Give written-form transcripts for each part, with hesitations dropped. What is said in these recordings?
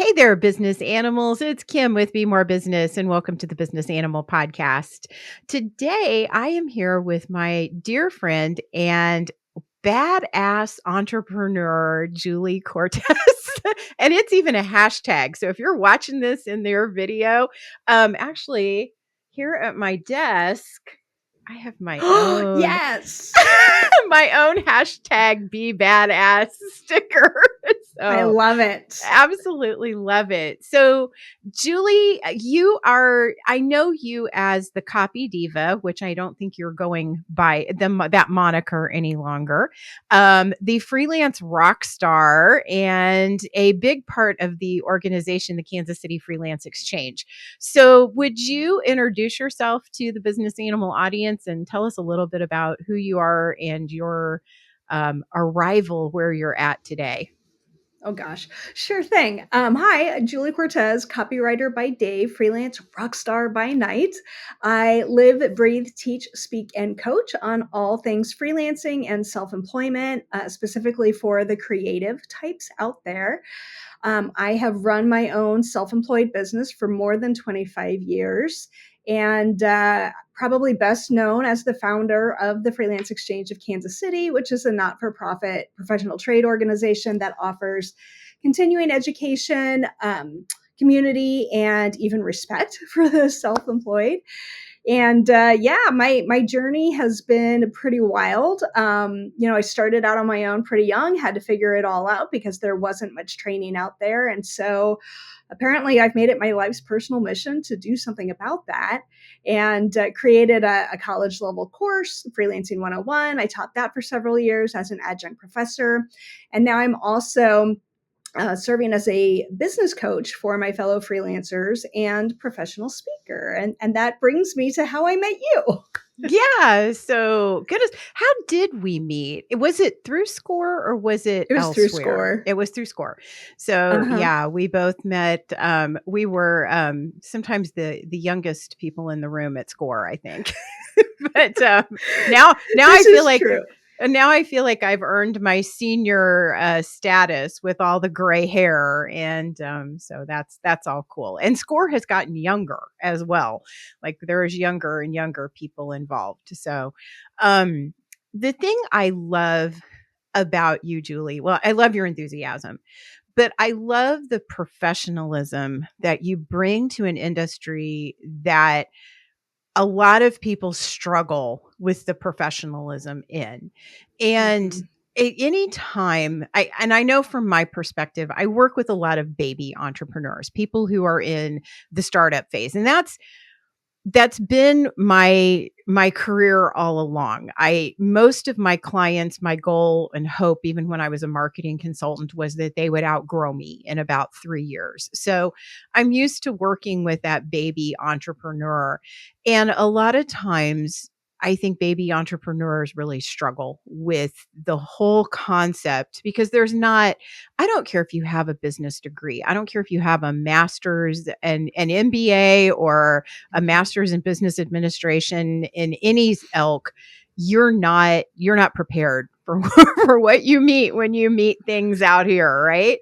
Hey there, business animals. It's Kim with Be More Business, and welcome to the Business Animal Podcast. Today, I am here with my dear friend and badass entrepreneur, Julie Cortes. And it's even a hashtag. So if you're watching this in their video, actually, here at my desk, I have my own Yes. my own hashtag be badass sticker. I So love it. absolutely love it. So, Julie, I know you as the copy diva, which I don't think you're going by that moniker any longer. The freelance rockstar and a big part of the organization, the Kansas City Freelance Exchange. So, would you introduce yourself to the Business Animal audience and tell us a little bit about who you are and your arrival where you're at today? Oh gosh, sure thing. Hi, Julie Cortes, copywriter by day, freelance rockstar by night. I live, breathe, teach, speak, and coach on all things freelancing and self-employment, specifically for the creative types out there. I have run my own self-employed business for more than 25 years and probably best known as the founder of the Freelance Exchange of Kansas City, which is a not-for-profit professional trade organization that offers continuing education, community, and even respect for the self-employed. And my journey has been pretty wild. I started out on my own pretty young, had to figure it all out because there wasn't much training out there. And so apparently I've made it my life's personal mission to do something about that, and created a college level course, Freelancing 101. I taught that for several years as an adjunct professor. And now I'm also serving as a business coach for my fellow freelancers and professional speaker. And that brings me to how I met you. Yeah. So goodness, how did we meet? Was it through SCORE or was it It was elsewhere? through SCORE. It was through SCORE. So yeah, we both met. We were sometimes the youngest people in the room at SCORE, I think. But now I feel like true. And now I feel like I've earned my senior status with all the gray hair, and so that's all cool. And SCORE has gotten younger as well. Like there's younger and younger people involved. So the thing I love about you, Julie, well, I love your enthusiasm, but I love the professionalism that you bring to an industry that a lot of people struggle with the professionalism in. And any time I know from my perspective, I work with a lot of baby entrepreneurs, people who are in the startup phase. And that's been my career all along. Most of my clients, my goal and hope, even when I was a marketing consultant, was that they would outgrow me in about 3 years. So I'm used to working with that baby entrepreneur. And a lot of times I think baby entrepreneurs really struggle with the whole concept because I don't care if you have a business degree. I don't care if you have a master's and an MBA or a master's in business administration in any ilk. You're not prepared for, for what you meet when you meet things out here, right?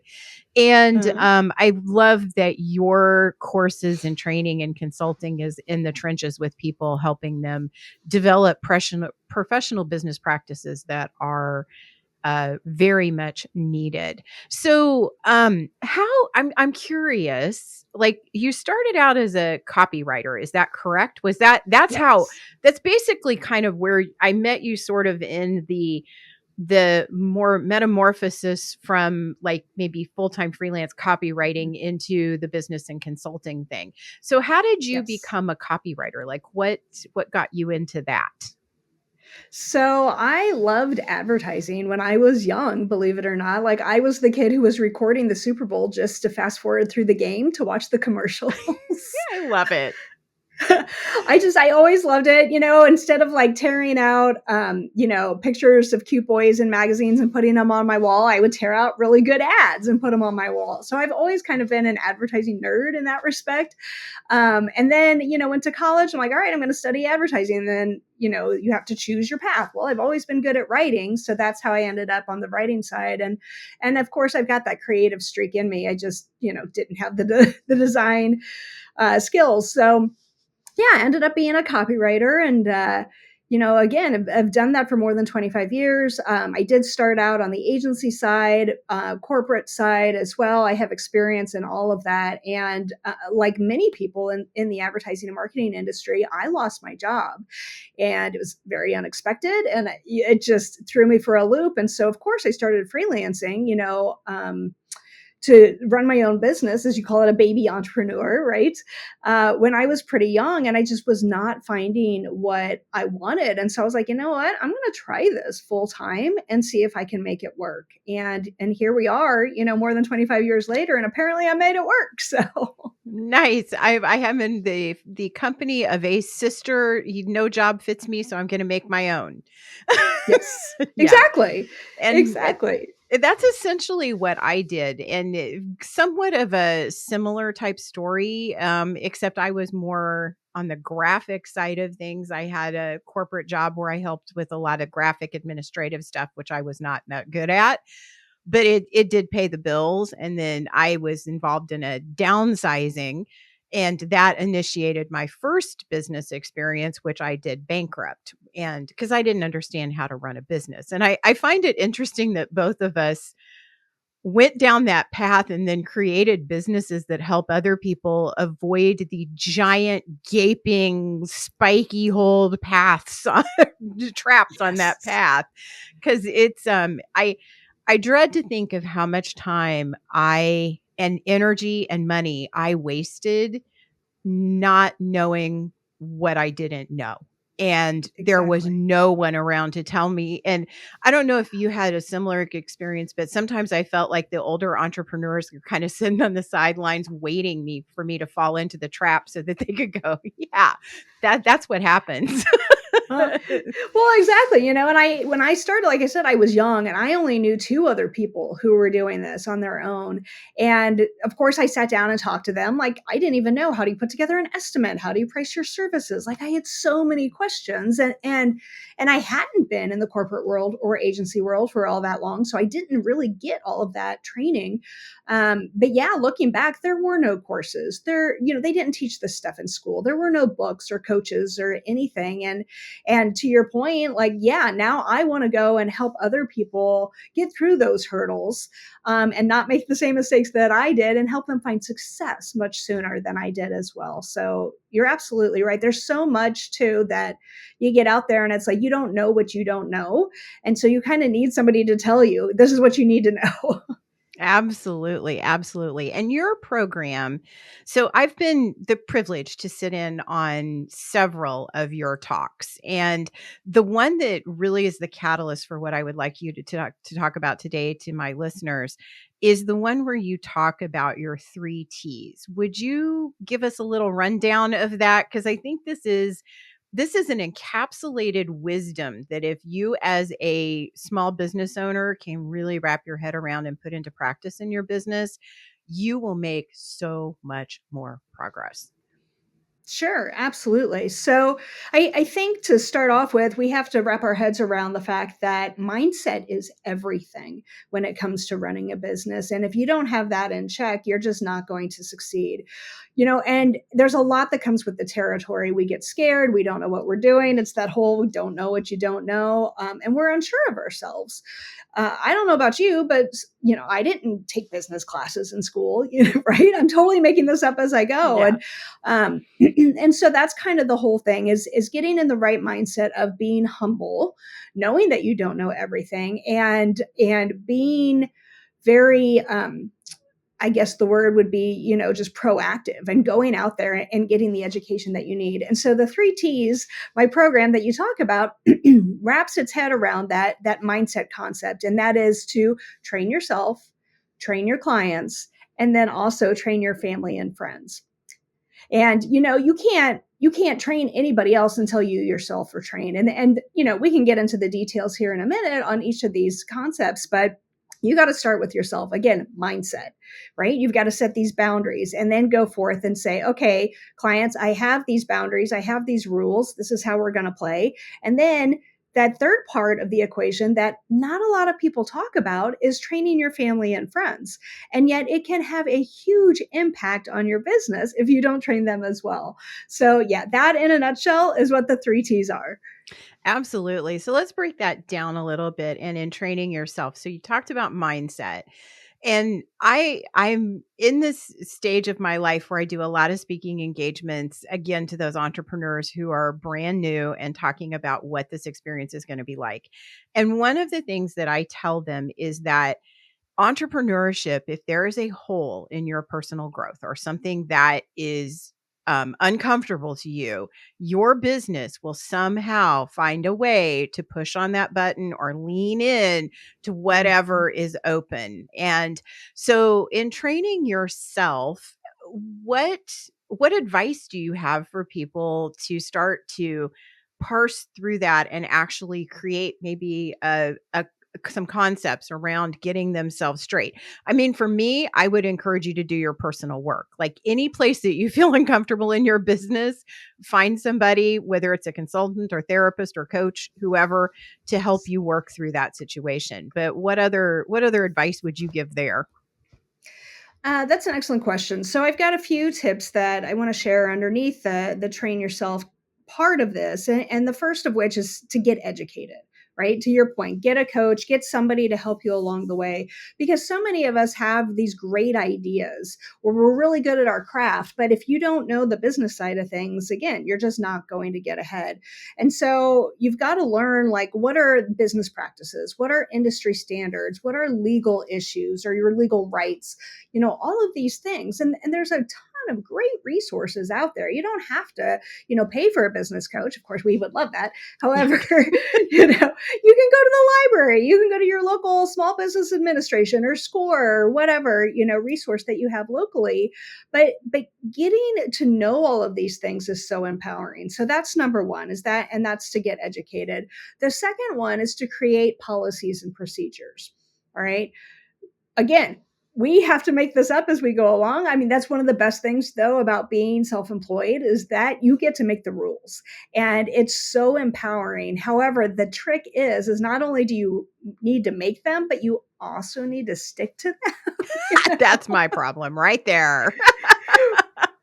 And I love that your courses and training and consulting is in the trenches with people, helping them develop professional business practices that are very much needed. So, I'm curious. Like you started out as a copywriter, is that correct? That's how? That's basically kind of where I met you, sort of in the more metamorphosis from like maybe full-time freelance copywriting into the business and consulting thing. So how did you become a copywriter? Like what got you into that? So I loved advertising when I was young, believe it or not. Like I was the kid who was recording the Super Bowl just to fast forward through the game to watch the commercials. I love it. I always loved it, instead of like tearing out, pictures of cute boys in magazines and putting them on my wall, I would tear out really good ads and put them on my wall. So I've always kind of been an advertising nerd in that respect. And then, went to college. I'm like, all right, I'm going to study advertising. And then, you have to choose your path. Well, I've always been good at writing. So that's how I ended up on the writing side. And of course, I've got that creative streak in me. I just, didn't have the design skills. So yeah, I ended up being a copywriter and, again, I've done that for more than 25 years. I did start out on the agency side, corporate side as well. I have experience in all of that. And like many people in the advertising and marketing industry, I lost my job and it was very unexpected and it just threw me for a loop. And so, of course, I started freelancing, to run my own business, as you call it, a baby entrepreneur, right? When I was pretty young and I just was not finding what I wanted. And so I was like, you know what, I'm going to try this full time and see if I can make it work. And here we are, more than 25 years later, and apparently I made it work. So nice. I am in the company of a sister. No job fits me, so I'm going to make my own. yes, Yeah. exactly. And Exactly. that's essentially what I did, and somewhat of a similar type story, except I was more on the graphic side of things. I had a corporate job where I helped with a lot of graphic administrative stuff, which I was not that good at, but it did pay the bills. And then I was involved in a downsizing, and that initiated my first business experience, which I did bankrupt. And because I didn't understand how to run a business. And I find it interesting that both of us went down that path and then created businesses that help other people avoid the giant gaping spiky holed paths traps on that Yes. path. Because it's I dread to think of how much time I and energy and money I wasted not knowing what I didn't know. And there was Exactly. no one around to tell me. And I don't know if you had a similar experience, but sometimes I felt like the older entrepreneurs were kind of sitting on the sidelines waiting for me to fall into the trap so that they could go, yeah, that's what happens. Uh, well, exactly. And when I started, like I said, I was young and I only knew two other people who were doing this on their own. And of course, I sat down and talked to them. Like, I didn't even know, how do you put together an estimate? How do you price your services? Like, I had so many questions, and I hadn't been in the corporate world or agency world for all that long, so I didn't really get all of that training. But yeah, looking back, there were no courses. They didn't teach this stuff in school. There were no books or coaches or anything. And to your point, like, yeah, now I want to go and help other people get through those hurdles, and not make the same mistakes that I did, and help them find success much sooner than I did as well. So you're absolutely right. There's so much too that you get out there and it's like, you don't know what you don't know. And so you kind of need somebody to tell you, this is what you need to know. Absolutely, absolutely. And your program, so I've been the privilege to sit in on several of your talks. And the one that really is the catalyst for what I would like you to talk about today to my listeners is the one where you talk about your 3 T's. Would you give us a little rundown of that? Because I think this is an encapsulated wisdom that if you as a small business owner can really wrap your head around and put into practice in your business, you will make so much more progress. Sure, absolutely. So I think to start off with, we have to wrap our heads around the fact that mindset is everything when it comes to running a business. And if you don't have that in check, you're just not going to succeed. And there's a lot that comes with the territory. We get scared. We don't know what we're doing. It's that whole don't know what you don't know. And we're unsure of ourselves. I don't know about you, but I didn't take business classes in school, right? I'm totally making this up as I go. Yeah. And so that's kind of the whole thing is getting in the right mindset of being humble, knowing that you don't know everything, and being very, I guess the word would be, just proactive and going out there and getting the education that you need. And so the 3 T's, my program that you talk about, wraps its head around that mindset concept. And that is to train yourself, train your clients, and then also train your family and friends. And, you can't you can't train anybody else until you yourself are trained. And we can get into the details here in a minute on each of these concepts, but you got to start with yourself. Again, mindset, right? You've got to set these boundaries and then go forth and say, okay, clients, I have these boundaries. I have these rules. This is how we're going to play. And then that third part of the equation that not a lot of people talk about is training your family and friends. And yet it can have a huge impact on your business if you don't train them as well. So yeah, that in a nutshell is what the 3 T's are. Absolutely. So let's break that down a little bit and in training yourself. So you talked about mindset. And I'm in this stage of my life where I do a lot of speaking engagements, again, to those entrepreneurs who are brand new and talking about what this experience is going to be like. And one of the things that I tell them is that entrepreneurship, if there is a hole in your personal growth or something that is uncomfortable to you, your business will somehow find a way to push on that button or lean in to whatever is open. And so, in training yourself, what what advice do you have for people to start to parse through that and actually create maybe a some concepts around getting themselves straight? I mean, for me, I would encourage you to do your personal work. Like any place that you feel uncomfortable in your business, find somebody, whether it's a consultant or therapist or coach, whoever, to help you work through that situation. But what other advice would you give there? That's an excellent question. So I've got a few tips that I want to share underneath the train yourself part of this, and the first of which is to get educated. Right, to your point, get a coach, get somebody to help you along the way, because so many of us have these great ideas where we're really good at our craft, but if you don't know the business side of things, again, you're just not going to get ahead. And so you've got to learn, like, what are business practices, what are industry standards, what are legal issues or your legal rights, all of these things. And there's a ton of great resources out there. You don't have to, pay for a business coach. Of course, we would love that. However, you can go to the library, you can go to your local small business administration or SCORE or whatever, resource that you have locally. But getting to know all of these things is so empowering. So that's number one, and that's to get educated. The second one is to create policies and procedures. All right. Again, we have to make this up as we go along. I mean, that's one of the best things, though, about being self-employed is that you get to make the rules, and it's so empowering. However, the trick is not only do you need to make them, but you also need to stick to them. That's my problem right there.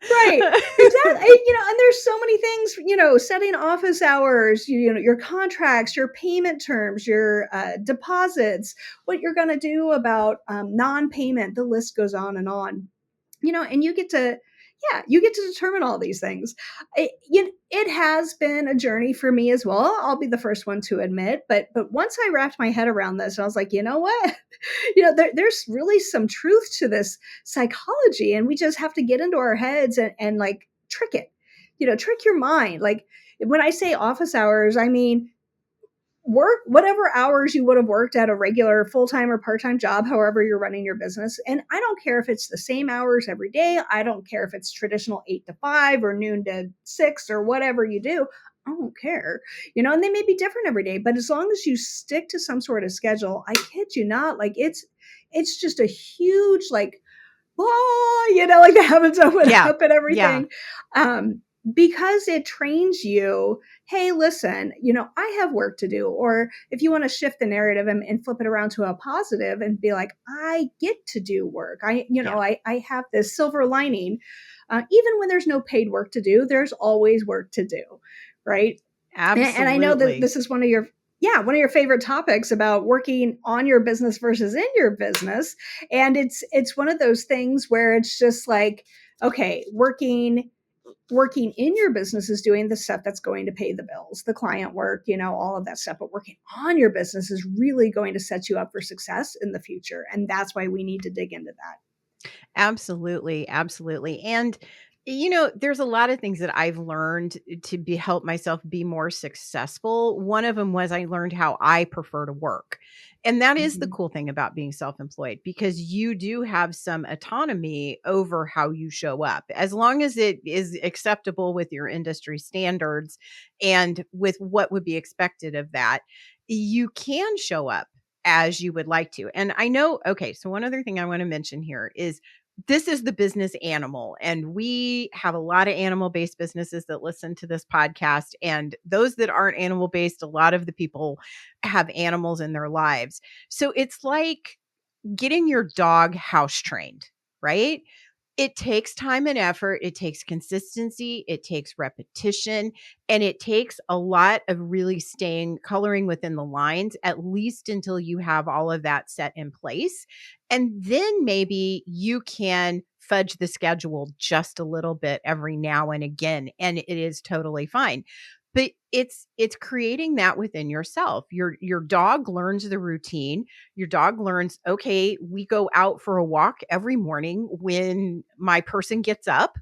Right. Exactly. And there's so many things, setting office hours, your contracts, your payment terms, your deposits, what you're going to do about non-payment, the list goes on and on, and you get to determine all these things. It has been a journey for me as well. I'll be the first one to admit, but once I wrapped my head around this, I was like, you know what? There's really some truth to this psychology, and we just have to get into our heads and like trick it, trick your mind. Like when I say office hours, I mean work whatever hours you would have worked at a regular full-time or part-time job, however you're running your business. And I don't care if it's the same hours every day. I don't care if it's traditional 8 to 5 or noon to 6 or whatever you do. I don't care, and they may be different every day, but as long as you stick to some sort of schedule, I kid you not, like it's just a huge, like, like the heavens open Yeah. up and Yeah. everything. Because it trains you, hey, listen, I have work to do. Or if you want to shift the narrative and flip it around to a positive and be like, I get to do work. Yeah. I have this silver lining. Even when there's no paid work to do, there's always work to do. Right. And I know that Absolutely. this is one of your favorite topics about working on your business versus in your business. And it's one of those things where it's just like, okay, working in your business is doing the stuff that's going to pay the bills, the client work, all of that stuff. But working on your business is really going to set you up for success in the future. And that's why we need to dig into that. Absolutely, absolutely. And There's a lot of things that I've learned to help myself be more successful. One of them was I learned how I prefer to work. And that is the Mhm. cool thing about being self-employed, because you do have some autonomy over how you show up, as long as it is acceptable with your industry standards and with what would be expected of that. You can show up as you would like to. And I know, okay, so one other thing I want to mention here is this is the business animal. And we have a lot of animal based businesses that listen to this podcast. And those that aren't animal based, a lot of the people have animals in their lives. So it's like getting your dog house trained, right? It takes time and effort. It takes consistency. It takes repetition. And it takes a lot of really coloring within the lines, at least until you have all of that set in place. And then maybe you can fudge the schedule just a little bit every now and again. And it is totally fine. But it's creating that within yourself. Your dog learns the routine. Your dog learns, okay, we go out for a walk every morning when my person gets up.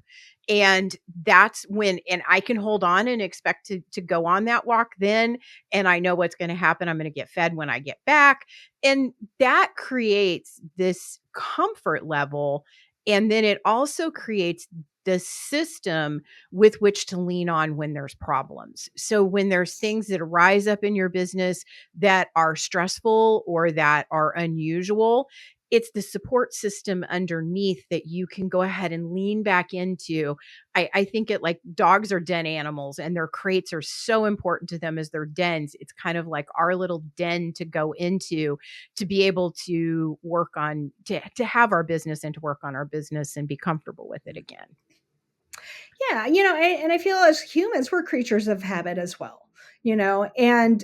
And that's when, and I can hold on and expect to go on that walk then. And I know what's going to happen. I'm going to get fed when I get back. And that creates this comfort level. And then it also creates the system with which to lean on when there's problems. So when there's things that rise up in your business that are stressful or that are unusual, it's the support system underneath that you can go ahead and lean back into. I think it like dogs are den animals, and their crates are so important to them as their dens. It's kind of like our little den to go into to be able to work on, to have our business and to work on our business and be comfortable with it again. Yeah, and I feel as humans, we're creatures of habit as well. And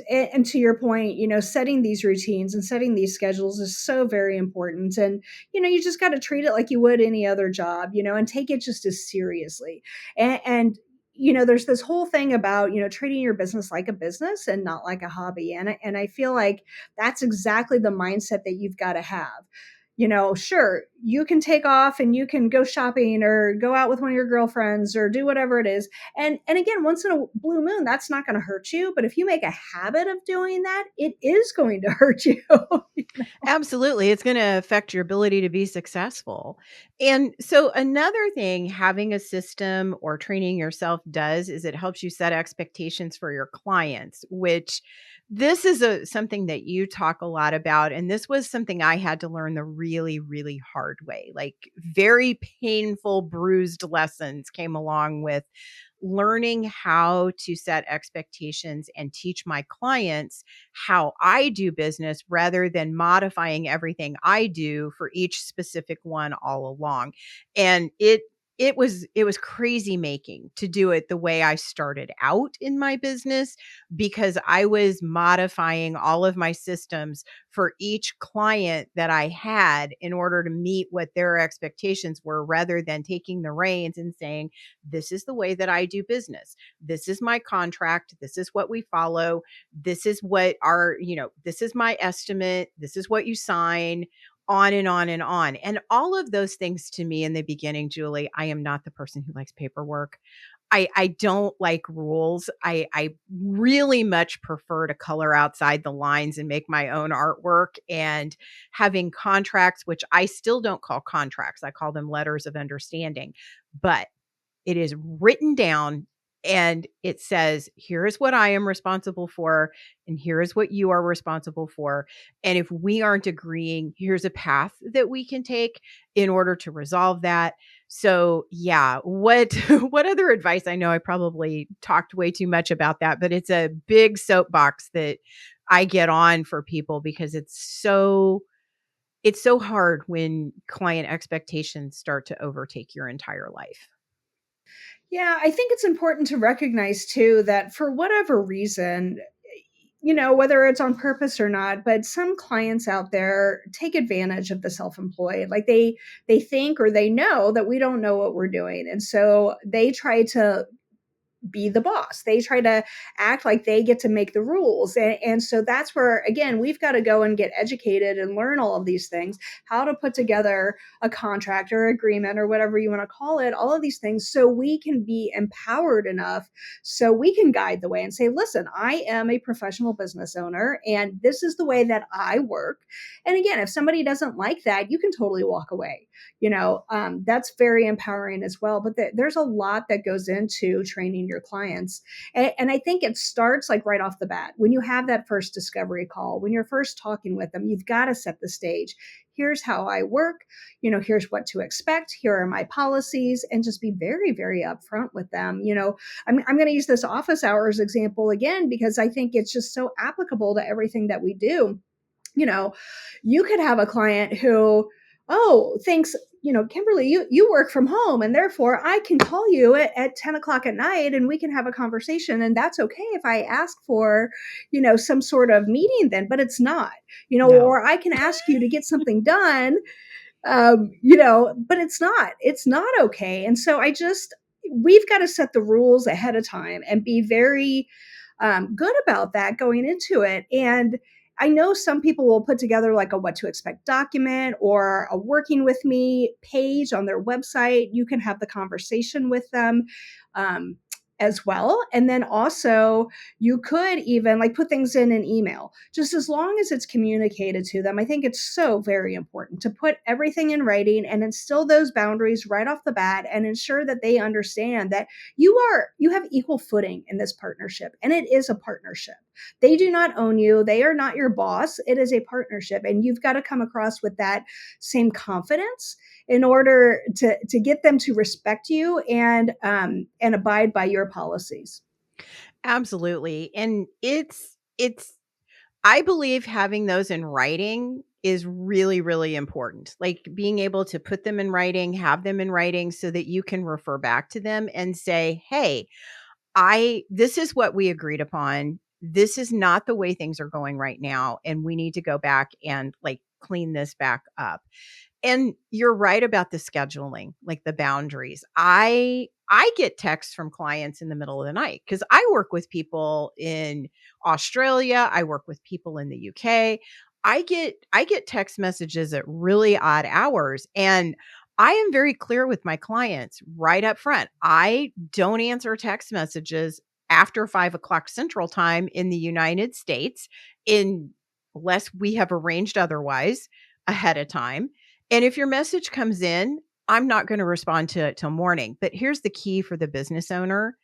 to your point, setting these routines and setting these schedules is so very important. And you just got to treat it like you would any other job, and take it just as seriously. And there's this whole thing about treating your business like a business and not like a hobby. And I feel like that's exactly the mindset that you've got to have. Sure, you can take off and you can go shopping or go out with one of your girlfriends or do whatever it is. And again, once in a blue moon, that's not going to hurt you. But if you make a habit of doing that, it is going to hurt you. Absolutely. It's going to affect your ability to be successful. And so, another thing having a system or training yourself does is it helps you set expectations for your clients, which this is something that you talk a lot about. And this was something I had to learn the really, really hard way. Like, very painful, bruised lessons came along with learning how to set expectations and teach my clients how I do business rather than modifying everything I do for each specific one all along. And it was crazy making to do it the way I started out in my business, because I was modifying all of my systems for each client that I had in order to meet what their expectations were, rather than taking the reins and saying, this is the way that I do business. This is my contract. This is what we follow. This is what this is my estimate. This is what you sign, on and on and on. And all of those things to me in the beginning, Julie, I am not the person who likes paperwork. I don't like rules. I really much prefer to color outside the lines and make my own artwork, and having contracts, which I still don't call contracts. I call them letters of understanding. But it is written down and it says, here is what I am responsible for, and here is what you are responsible for. And if we aren't agreeing, here's a path that we can take in order to resolve that. So, yeah, what what other advice? I know I probably talked way too much about that, but it's a big soapbox that I get on for people, because it's so hard when client expectations start to overtake your entire life. Yeah, I think it's important to recognize too that for whatever reason, whether it's on purpose or not, but some clients out there take advantage of the self-employed. Like they think or they know that we don't know what we're doing. And so they try to be the boss. They try to act like they get to make the rules. And so that's where, again, we've got to go and get educated and learn all of these things, how to put together a contract or agreement or whatever you want to call it, all of these things, so we can be empowered enough so we can guide the way and say, listen, I am a professional business owner and this is the way that I work. And again, if somebody doesn't like that, you can totally walk away. That's very empowering as well. But there's a lot that goes into training your clients. And I think it starts like right off the bat. When you have that first discovery call, when you're first talking with them, you've got to set the stage. Here's how I work. Here's what to expect. Here are my policies, and just be very, very upfront with them. I'm going to use this office hours example again, because I think it's just so applicable to everything that we do. You could have a client who, thinks, Kimberly, you work from home and therefore I can call you at 10 o'clock at night and we can have a conversation. And that's okay if I ask for, some sort of meeting then, but it's not, No. or I can ask you to get something done, but it's not okay. And so we've got to set the rules ahead of time and be very good about that going into it. And I know some people will put together like a what to expect document or a working with me page on their website. You can have the conversation with them as well. And then also you could even like put things in an email, just as long as it's communicated to them. I think it's so very important to put everything in writing and instill those boundaries right off the bat and ensure that they understand that you have equal footing in this partnership. And it is a partnership. They do not own you. They are not your boss. It is a partnership. And you've got to come across with that same confidence in order to get them to respect you and abide by your policies. Absolutely. And it's I believe having those in writing is really, really important. Like being able to put them in writing, have them in writing so that you can refer back to them and say, hey, this is what we agreed upon. This is not the way things are going right now. And we need to go back and like clean this back up. And you're right about the scheduling, like the boundaries. I get texts from clients in the middle of the night because I work with people in Australia, I work with people in the UK. I get text messages at really odd hours, and I am very clear with my clients right up front. I don't answer text messages after 5 o'clock Central Time in the United States, unless we have arranged otherwise ahead of time. And if your message comes in, I'm not going to respond to it till morning. But here's the key for the business owner.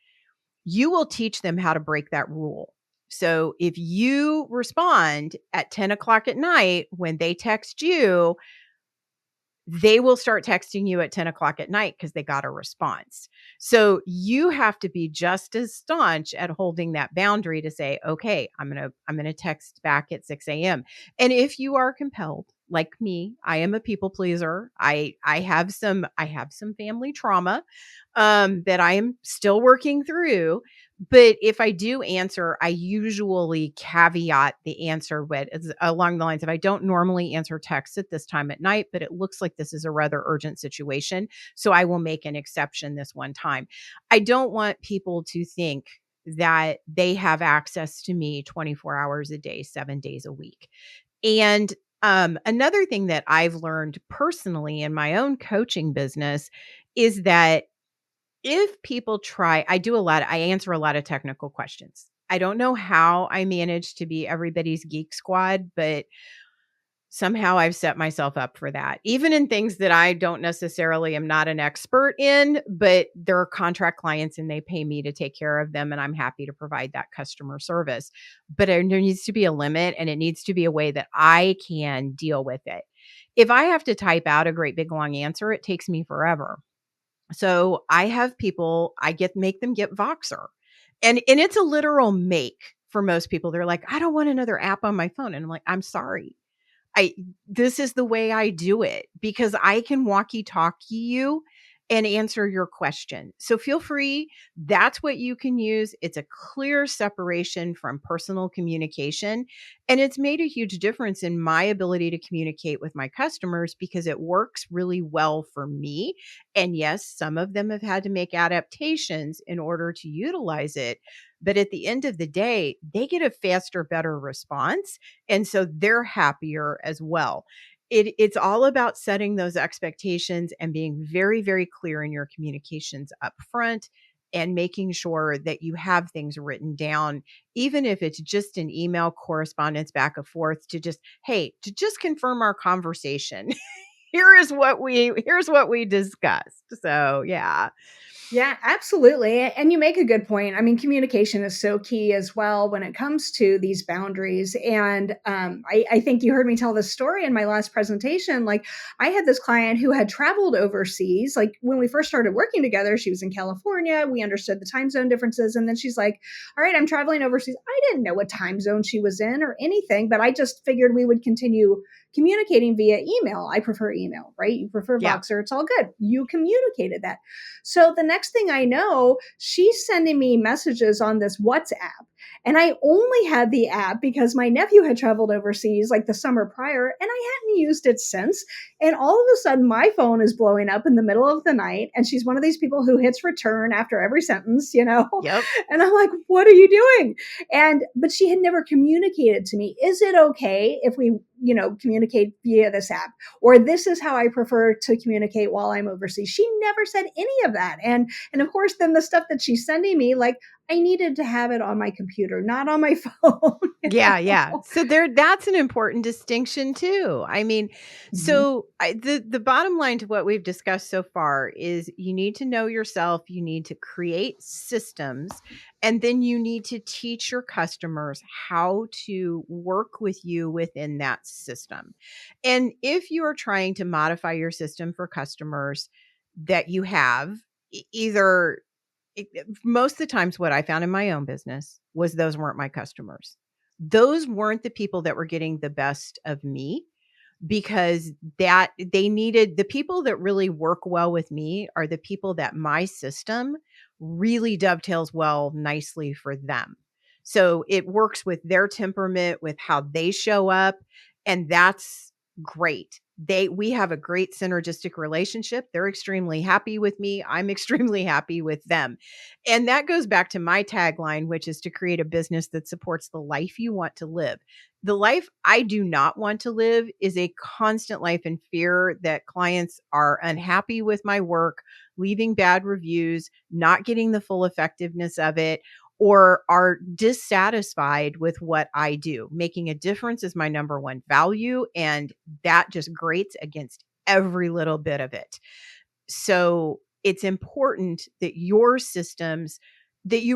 You will teach them how to break that rule. So if you respond at 10 o'clock at night when they text you, they will start texting you at 10 o'clock at night because they got a response. So you have to be just as staunch at holding that boundary to say, okay, I'm going to text back at 6 a.m. And if you are compelled, like me, I am a people pleaser. I have some family trauma that I am still working through. But if I do answer, I usually caveat the answer with along the lines of, I don't normally answer texts at this time at night, but it looks like this is a rather urgent situation. So I will make an exception this one time. I don't want people to think that they have access to me 24 hours a day, 7 days a week. And another thing that I've learned personally in my own coaching business is that if people try, I answer a lot of technical questions. I don't know how I manage to be everybody's geek squad, but somehow I've set myself up for that. Even in things that I don't necessarily am not an expert in, but they're contract clients and they pay me to take care of them. And I'm happy to provide that customer service. But there needs to be a limit, and it needs to be a way that I can deal with it. If I have to type out a great big long answer, it takes me forever. So I have people, make them get Voxer. And it's a literal make for most people. They're like, I don't want another app on my phone. And I'm like, I'm sorry. This is the way I do it because I can walkie talkie you and answer your question. So feel free. That's what you can use. It's a clear separation from personal communication. And it's made a huge difference in my ability to communicate with my customers because it works really well for me. And yes, some of them have had to make adaptations in order to utilize it. But at the end of the day, they get a faster, better response. And so they're happier as well. It's all about setting those expectations and being very, very clear in your communications up front and making sure that you have things written down, even if it's just an email correspondence back and forth to just, hey, to just confirm our conversation. Here's what we discussed. So yeah. Yeah, absolutely. And you make a good point. I mean, communication is so key as well when it comes to these boundaries. And I think you heard me tell this story in my last presentation. Like, I had this client who had traveled overseas. Like, when we first started working together, she was in California. We understood the time zone differences. And then she's like, all right, I'm traveling overseas. I didn't know what time zone she was in or anything, but I just figured we would continue communicating via email. I prefer email, right? You prefer Yeah. Voxer. It's all good. You communicated that. So the next thing I know, she's sending me messages on this WhatsApp. And I only had the app because my nephew had traveled overseas like the summer prior, and I hadn't used it since. And all of a sudden, my phone is blowing up in the middle of the night. And she's one of these people who hits return after every sentence, you know? Yep. And I'm like, what are you doing? But she had never communicated to me, is it okay if we, communicate via this app? Or this is how I prefer to communicate while I'm overseas. She never said any of that. And of course, then the stuff that she's sending me, like, I needed to have it on my computer, not on my phone. Yeah, yeah. So that's an important distinction too. I mean, Mhm. the bottom line to what we've discussed so far is you need to know yourself, you need to create systems, and then you need to teach your customers how to work with you within that system. And if you are trying to modify your system for customers that you have, either most of the times what I found in my own business was those weren't my customers. Those weren't the people that were getting the best of me because that they needed the people that really work well with me are the people that my system really dovetails well nicely for them. So it works with their temperament, with how they show up, and that's great. We have a great synergistic relationship. They're extremely happy with me. I'm extremely happy with them. And that goes back to my tagline, which is to create a business that supports the life you want to live. The life I do not want to live is a constant life in fear that clients are unhappy with my work, leaving bad reviews, not getting the full effectiveness of it, or are dissatisfied with what I do. Making a difference is my number one value, and that just grates against every little bit of it. So it's important that you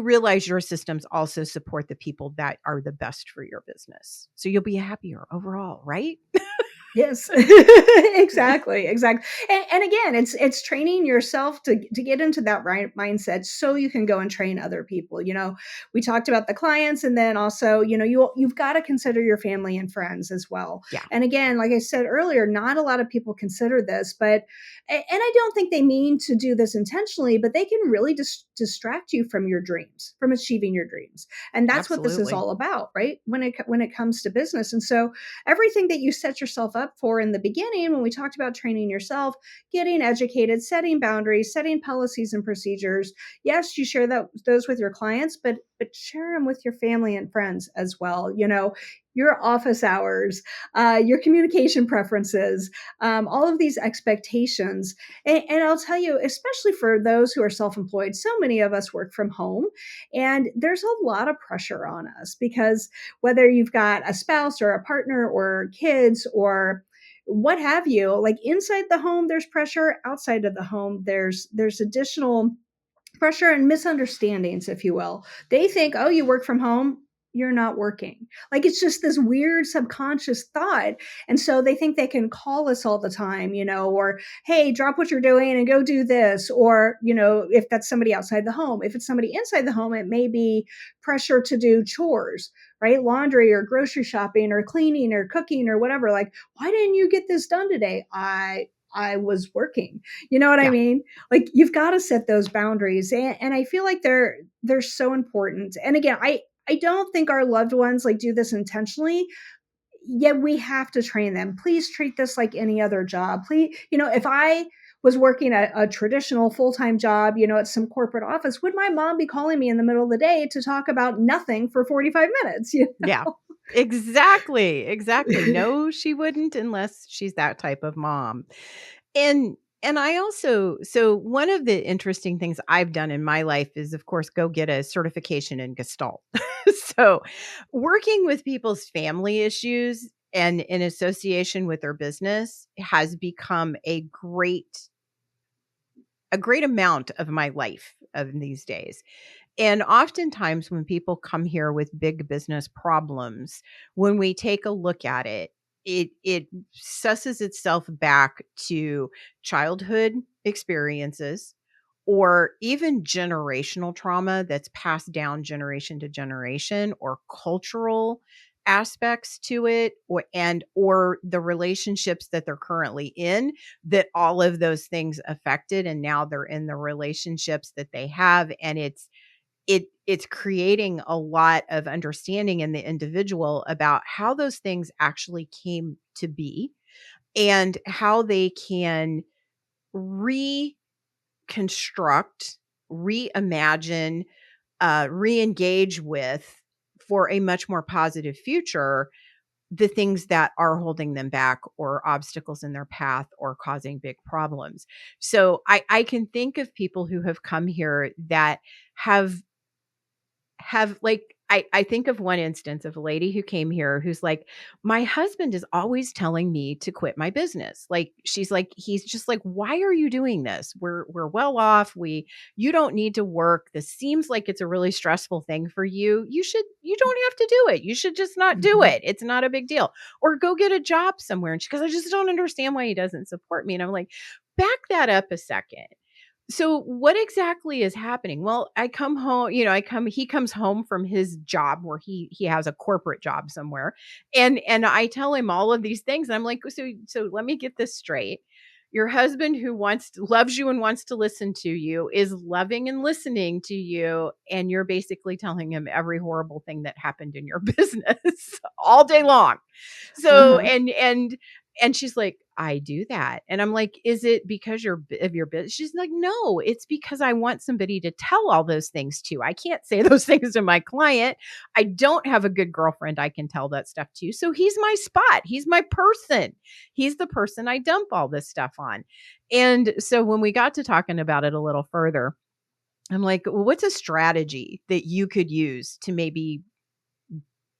realize your systems also support the people that are the best for your business. So you'll be happier overall, right? Yes, exactly, exactly. And again, it's training yourself to get into that right mindset so you can go and train other people. We talked about the clients, and then also, you've got to consider your family and friends as well. Yeah, And again, like I said earlier, not a lot of people consider this, but and I don't think they mean to do this intentionally, but they can really distract you from your dreams, from achieving your dreams. And that's what this is absolutely. all about, right? When it comes to business. And so everything that you set yourself up for in the beginning, when we talked about training yourself, getting educated, setting boundaries, setting policies and procedures. Yes, you share those with your clients, but share them with your family and friends as well. Your office hours, your communication preferences, all of these expectations. And I'll tell you, especially for those who are self-employed, so many of us work from home, and there's a lot of pressure on us because whether you've got a spouse or a partner or kids or what have you, like inside the home there's pressure, outside of the home there's additional pressure and misunderstandings, if you will. They think, oh, you work from home, you're not working. Like, it's just this weird subconscious thought. And so they think they can call us all the time, or, hey, drop what you're doing and go do this. Or, if that's somebody outside the home. If it's somebody inside the home, it may be pressure to do chores, right? Laundry or grocery shopping or cleaning or cooking or whatever. Like, why didn't you get this done today? I was working. You know what I Yeah. mean? Like, you've got to set those boundaries. And I feel like they're so important. And again, I don't think our loved ones like do this intentionally, yet we have to train them. Please treat this like any other job. Please, if I was working a traditional full-time job, at some corporate office, would my mom be calling me in the middle of the day to talk about nothing for 45 minutes? Yeah. Exactly. Exactly. No, she wouldn't unless she's that type of mom. And I also, so one of the interesting things I've done in my life is, of course, go get a certification in Gestalt. So working with people's family issues and in association with their business has become a great amount of my life of these days. And oftentimes when people come here with big business problems, when we take a look at it, it susses itself back to childhood experiences or even generational trauma that's passed down generation to generation, or cultural aspects to it, or the relationships that they're currently in, that all of those things affected, and now they're in the relationships that they have, and it's creating a lot of understanding in the individual about how those things actually came to be and how they can reconstruct, reimagine, re-engage with, for a much more positive future, the things that are holding them back or obstacles in their path or causing big problems. So I can think of people who have come here that have like, I think of one instance of a lady who came here who's like, my husband is always telling me to quit my business. Like, she's like, he's just like, why are you doing this? We're well off. You don't need to work. This seems like it's a really stressful thing for you. You don't have to do it. You should just not do Mhm. it. It's not a big deal. Or go get a job somewhere. And she goes, I just don't understand why he doesn't support me. And I'm like, back that up a second. So what exactly is happening? Well, I come home, he comes home from his job where he has a corporate job somewhere. And I tell him all of these things. And I'm like, so let me get this straight. Your husband, who loves you and wants to listen to you, is loving and listening to you, and you're basically telling him every horrible thing that happened in your business all day long. So, Uh-huh. and she's like, I do that. And I'm like, is it because of your business? She's like, no, it's because I want somebody to tell all those things to. I can't say those things to my client. I don't have a good girlfriend I can tell that stuff to. So he's my spot. He's my person. He's the person I dump all this stuff on. And so when we got to talking about it a little further, I'm like, well, what's a strategy that you could use to maybe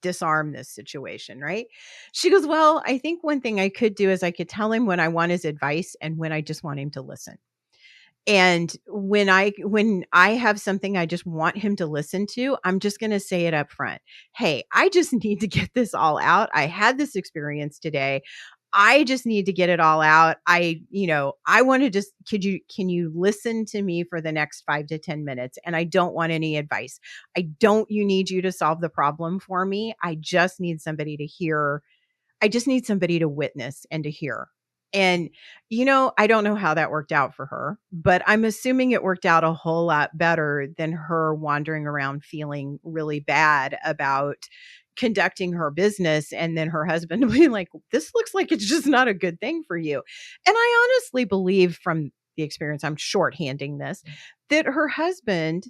disarm this situation, right? She goes, well, I think one thing I could do is I could tell him when I want his advice and when I just want him to listen. And when I have something I just want him to listen to, I'm just going to say it up front. Hey, I just need to get this all out. I had this experience today. I just need to get it all out. I want to just, can you listen to me for the next 5 to 10 minutes? And I don't want any advice. You need you to solve the problem for me. I just need somebody to hear. I just need somebody to witness and to hear. And, I don't know how that worked out for her, but I'm assuming it worked out a whole lot better than her wandering around feeling really bad about conducting her business. And then her husband being like, this looks like it's just not a good thing for you. And I honestly believe, from the experience, I'm shorthanding this, that her husband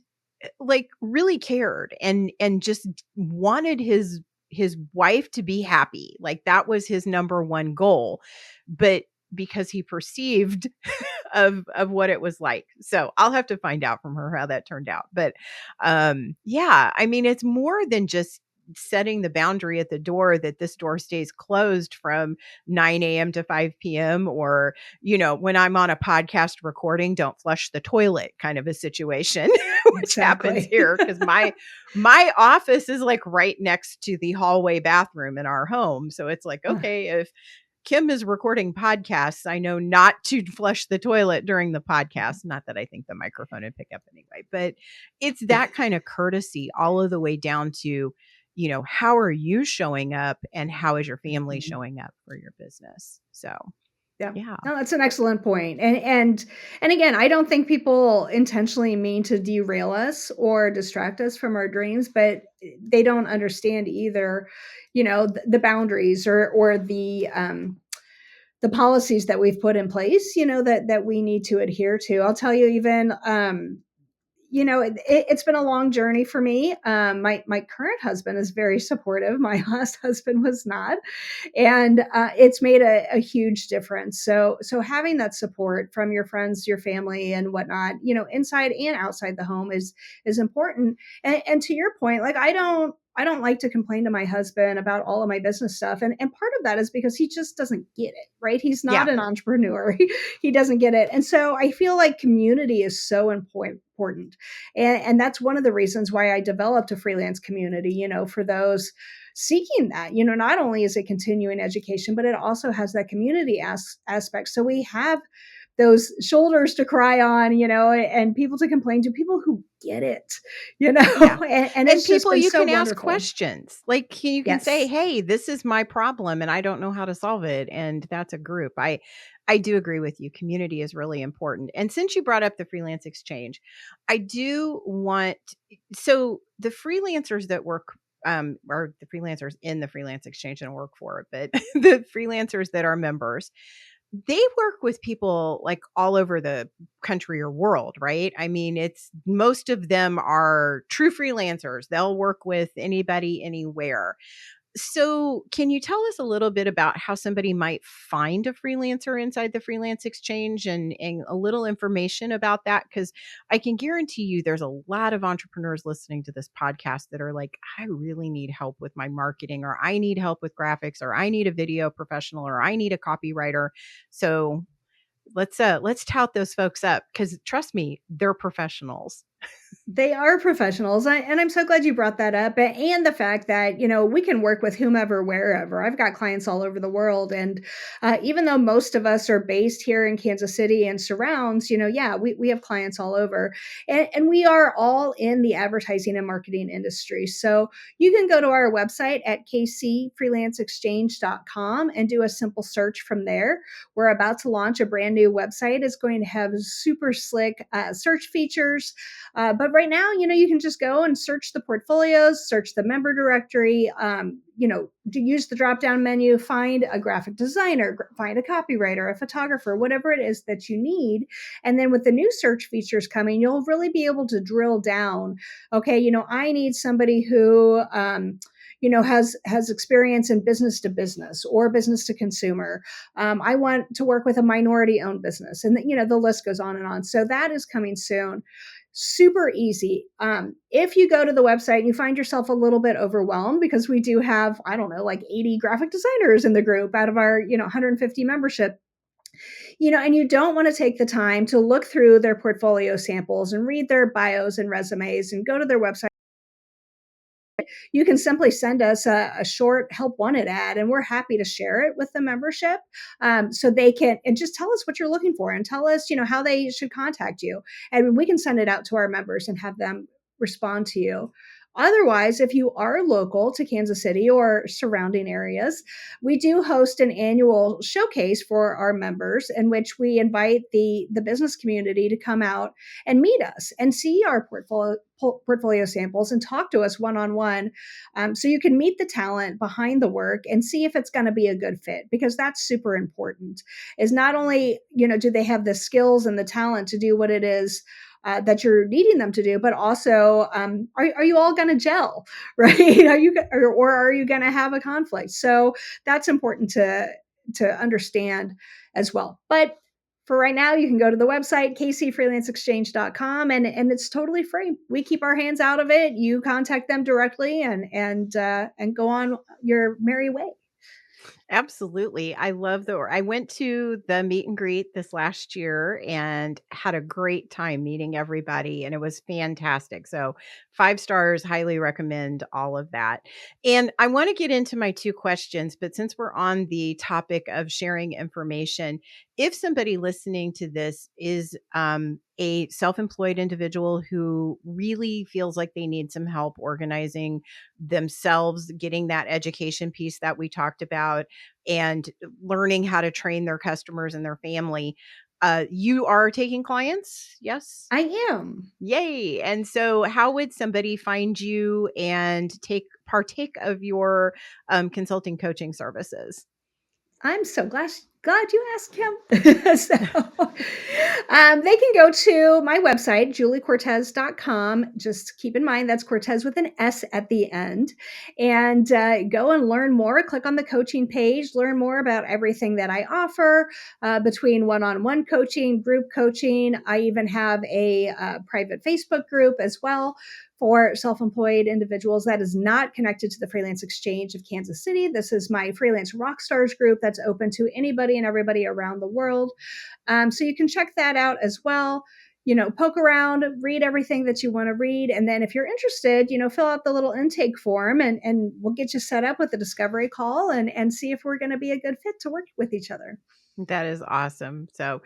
like really cared and just wanted his wife to be happy. Like, that was his number one goal. But because he perceived of what it was like. So I'll have to find out from her how that turned out. But yeah, I mean, it's more than just setting the boundary at the door that this door stays closed from 9 a.m. to 5 p.m. or, when I'm on a podcast recording, don't flush the toilet kind of a situation, which happens Exactly. here because my office is like right next to the hallway bathroom in our home. So it's like, okay, if Kim is recording podcasts, I know not to flush the toilet during the podcast. Not that I think the microphone would pick up anyway, but it's that kind of courtesy all of the way down to, how are you showing up and how is your family Mhm. showing up for your business? So, Yeah. Yeah. No, that's an excellent point. And again, I don't think people intentionally mean to derail us or distract us from our dreams, but they don't understand either, the boundaries or the policies that we've put in place, that we need to adhere to. I'll tell you, even it's been a long journey for me. My current husband is very supportive. My last husband was not, and it's made a huge difference. So having that support from your friends, your family, and whatnot, inside and outside the home is important. And to your point, like I don't like to complain to my husband about all of my business stuff. And part of that is because he just doesn't get it, right? He's not Yeah. an entrepreneur. He doesn't get it. And so I feel like community is so important. And that's one of the reasons why I developed a freelance community, for those seeking that. Not only is it continuing education, but it also has that community aspect. So we have those shoulders to cry on, and people to complain to, people who get it, Yeah. and And it's just people been you so can ask wonderful. questions. Like you can say, Yes. "Hey, this is my problem and I don't know how to solve it." And that's a group. I do agree with you. Community is really important. And since you brought up the freelance exchange, I do want so the freelancers that work or the freelancers in the freelance exchange and work for it, but the freelancers that are members, they work with people like all over the country or world, right? I mean, it's most of them are true freelancers. They'll work with anybody, anywhere. So, can you tell us a little bit about how somebody might find a freelancer inside the freelance exchange and a little information about that? Because I can guarantee you there's a lot of entrepreneurs listening to this podcast that are like, I really need help with my marketing, or I need help with graphics, or I need a video professional, or I need a copywriter. So let's tout those folks up because trust me, they're professionals. They are professionals, and I'm so glad you brought that up, and the fact that we can work with whomever, wherever. I've got clients all over the world, and even though most of us are based here in Kansas City and surrounds, yeah, we have clients all over, and we are all in the advertising and marketing industry. So you can go to our website at kcfreelanceexchange.com and do a simple search from there. We're about to launch a brand new website. It's going to have super slick search features. But right now, you can just go and search the portfolios, search the member directory, to use the drop down menu, find a graphic designer, find a copywriter, a photographer, whatever it is that you need. And then with the new search features coming, you'll really be able to drill down. Okay, I need somebody who, has experience in business to business or business to consumer. I want to work with a minority owned business, and the list goes on and on. So that is coming soon. Super easy. If you go to the website and you find yourself a little bit overwhelmed, because we do have, I don't know, like 80 graphic designers in the group out of our 150 membership, and you don't want to take the time to look through their portfolio samples and read their bios and resumes and go to their website, you can simply send us a short help wanted ad, and we're happy to share it with the membership, so they can, and just tell us what you're looking for and tell us how they should contact you, and we can send it out to our members and have them respond to you. Otherwise, if you are local to Kansas City or surrounding areas, we do host an annual showcase for our members in which we invite the business community to come out and meet us and see our portfolio samples and talk to us one-on-one, so you can meet the talent behind the work and see if it's going to be a good fit, because that's super important. Is not only do they have the skills and the talent to do what it is that you're needing them to do, but also are you all going to gel, right? Or are you going to have a conflict? So that's important to understand as well. But for right now, you can go to the website, kcfreelanceexchange.com, and it's totally free. We keep our hands out of it. You contact them directly and go on your merry way. Absolutely. I went to the meet and greet this last year and had a great time meeting everybody, and it was fantastic. So, 5 stars, highly recommend all of that. And I want to get into my 2 questions, but since we're on the topic of sharing information, if somebody listening to this is a self-employed individual who really feels like they need some help organizing themselves, getting that education piece that we talked about, and learning how to train their customers and their family, you are taking clients? Yes? I am. Yay. And so how would somebody find you and partake of your consulting coaching services? I'm so glad you asked him. So they can go to my website, juliecortes.com. Just keep in mind that's Cortez with an S at the end. And go and learn more. Click on the coaching page, learn more about everything that I offer between one-on-one coaching, group coaching. I even have a private Facebook group as well for self-employed individuals that is not connected to the Freelance Exchange of Kansas City. This is my Freelance Rockstars group that's open to anybody and everybody around the world. So you can check that out as well. Poke around, read everything that you want to read. And then if you're interested, fill out the little intake form and we'll get you set up with a discovery call and see if we're going to be a good fit to work with each other. That is awesome. So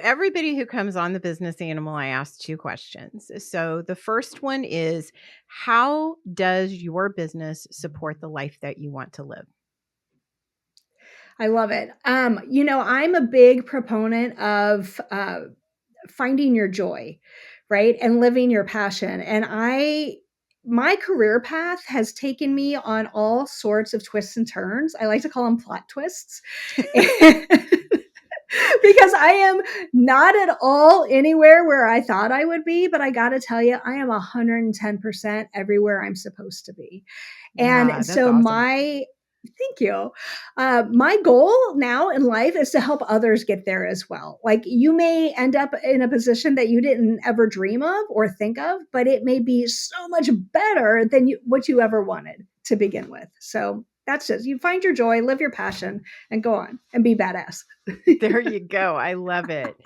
everybody who comes on the Business Animal, I ask 2 questions. So the first one is, how does your business support the life that you want to live? I love it. I'm a big proponent of finding your joy, right? And living your passion. And my career path has taken me on all sorts of twists and turns. I like to call them plot twists. Because I am not at all anywhere where I thought I would be, but I got to tell you, I am 110% everywhere I'm supposed to be. Yeah, And that's so awesome. thank you. My goal now in life is to help others get there as well. Like, you may end up in a position that you didn't ever dream of or think of, but it may be so much better than what you ever wanted to begin with. So that's just, you find your joy, live your passion, and go on and be badass. There you go. I love it.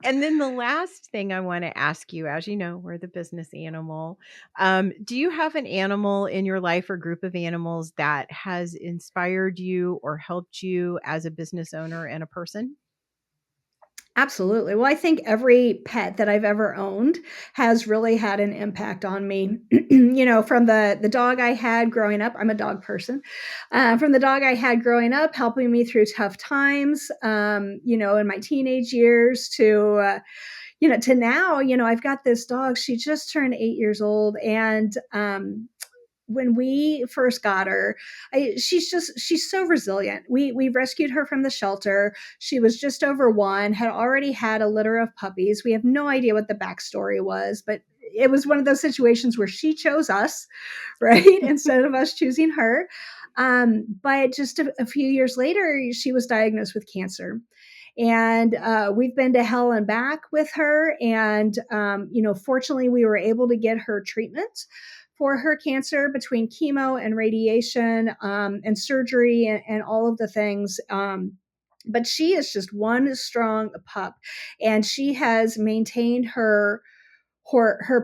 And then the last thing I want to ask you, as you know, we're the Business Animal. Do you have an animal in your life or group of animals that has inspired you or helped you as a business owner and a person? Absolutely. Well, I think every pet that I've ever owned has really had an impact on me. From the dog I had growing up, I'm a dog person. From the dog I had growing up, helping me through tough times, in my teenage years to now, I've got this dog. She just turned 8 years old. And when we first got her, she's so resilient. We rescued her from the shelter. She was just over 1, had already had a litter of puppies. We have no idea what the backstory was, but it was one of those situations where she chose us, right? Instead of us choosing her. But just a few years later, she was diagnosed with cancer. And we've been to hell and back with her. And, fortunately, we were able to get her treatment for her cancer between chemo and radiation and surgery and all of the things. But she is just one strong pup, and she has maintained her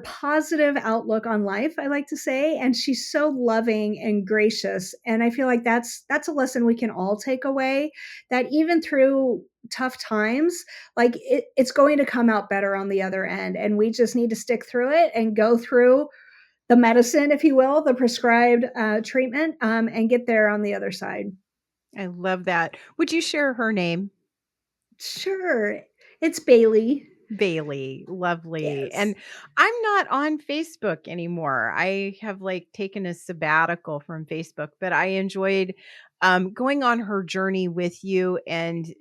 positive outlook on life, I like to say, and she's so loving and gracious. And I feel like that's a lesson we can all take away, that even through tough times, like it's going to come out better on the other end, and we just need to stick through it and go through the medicine, if you will, the prescribed treatment, and get there on the other side. I love that. Would you share her name? Sure. It's Bailey. Bailey, lovely. Yes. And I'm not on Facebook anymore. I have taken a sabbatical from Facebook, but I enjoyed going on her journey with you and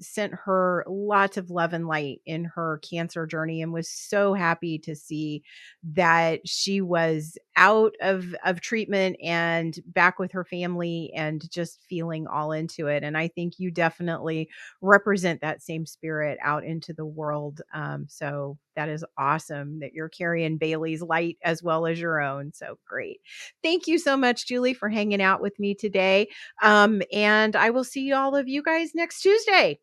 sent her lots of love and light in her cancer journey, and was so happy to see that she was out of treatment and back with her family and just feeling all into it. And I think you definitely represent that same spirit out into the world. So that is awesome that you're carrying Bailey's light as well as your own. So great. Thank you so much, Julie, for hanging out with me today. And I will see all of you guys next Tuesday.